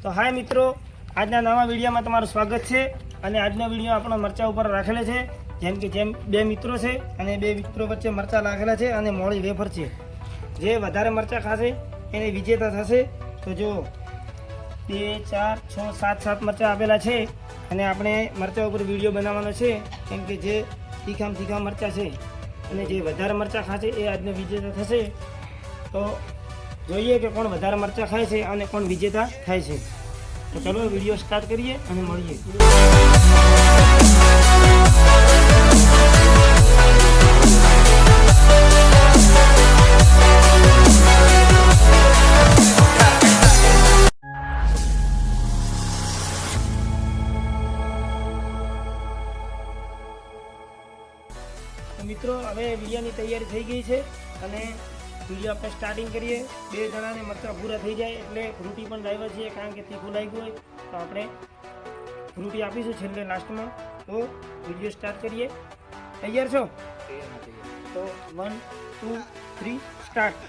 તો હાય મિત્રો, આજના નવા વિડીયોમાં તમારું સ્વાગત છે. અને આજનો વિડીયો આપણો મરચા ઉપર રાખેલો છે. જેમ બે મિત્રો છે અને બે મિત્રો વચ્ચે મરચા રાખેલા છે અને મોળી વેફર છે. જે વધારે મરચા ખાશે એને વિજેતા થશે. તો જો 2 4 6 7 મરચા આપેલા છે અને આપણે મરચા ઉપર વિડીયો બનાવવાનો છે. કેમ કે જે તીખા મરચા છે અને જે વધારે મરચા ખાશે એ આજનો વિજેતા થશે. તો જોઈએ કે કોણ વધારે મરચાં ખાય છે અને કોણ વિજેતા થાય છે. તો ચલો વિડીયો સ્ટાર્ટ કરીએ અને મળીએ. તો મિત્રો હવે વિડીયોની તૈયારી થઈ ગઈ છે અને વિડીયો આપણે સ્ટાર્ટિંગ કરીએ. 2 જણાને મરચાં પૂરા થઈ જાય એટલે ફ્રૂટી પણ લાવ્યા છીએ, કારણ કે તીખું લાગ્યું હોય તો આપણે ફ્રૂટી આપીશું છેલ્લે લાસ્ટમાં. તો વિડીયો સ્ટાર્ટ કરીએ. તૈયાર છો? તો 1 2 3 સ્ટાર્ટ.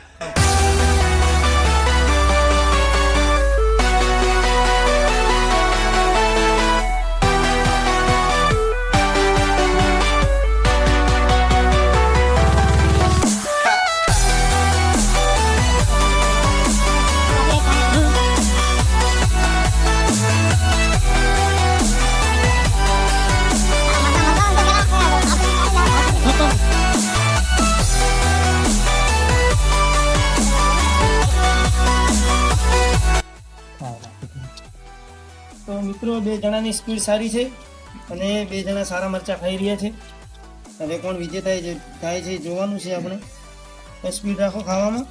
તો મિત્રો 2 જણાની સ્પીડ સારી છે અને 2 જણા સારા મરચાં ખાઈ રહ્યા છે. હવે કોણ વિજેતા થાય છે જોવાનું છે આપણે. તો સ્પીડ રાખો ખાવામાં.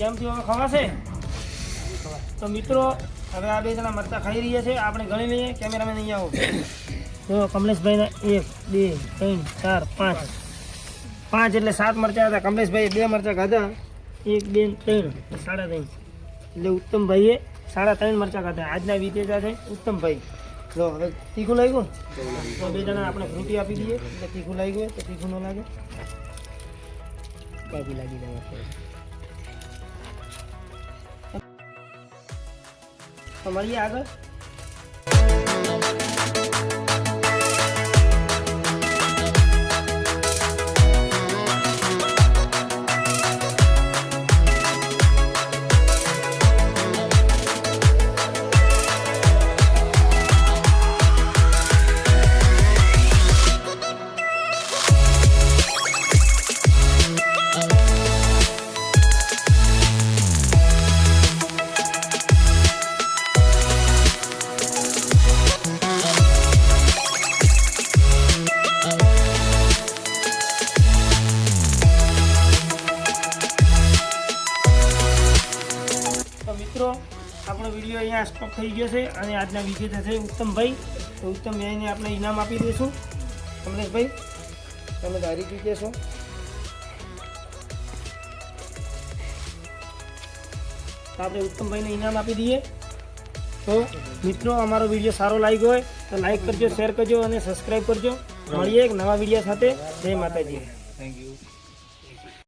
કેમ થયું? હવે ખવાશે? તો મિત્રો હવે આ 2 જણા મરચાં ખાઈ રહ્યા છે. આપણે ગણી લઈએ. કેમેરામેન અહીંયા આવો. તો કમલેશભાઈના 1 2 3 4 5 5 એટલે 7 મરચાં હતા. કમલેશભાઈએ 2 મરચાં ખાધા. 1 2 3 3.5 એટલે ઉત્તમભાઈએ 3.5 મરચાં ખાધા. આજના વિજેતા છે ઉત્તમભાઈ. જો હવે તીખું લાગ્યું તો 2 જણા આપણે ફ્રૂટી આપી દઈએ. એટલે તીખું લાગ્યું હોય તો તીખું ન લાગે. કાપી લાગી જાય તો મળીએ આગળ. મિત્રો આપણો વિડીયો અહીંયા સ્ટોપ થઈ ગયો છે અને આજના વિજેતા છે ઉત્તમભાઈ. તો ઉત્તમભાઈને આપણે ઇનામ આપી દઈશું. કમલેશભાઈ તમે ધારી ચૂક્યા છો. તો આપણે ઉત્તમભાઈને ઇનામ આપી દઈએ. તો મિત્રો અમારો વિડીયો સારો લાગ્યો હોય તો લાઈક કરજો, શેર કરજો અને સબસ્ક્રાઈબ કરજો. મળીએ એક નવા વિડીયો સાથે. જય માતાજી. Thank you.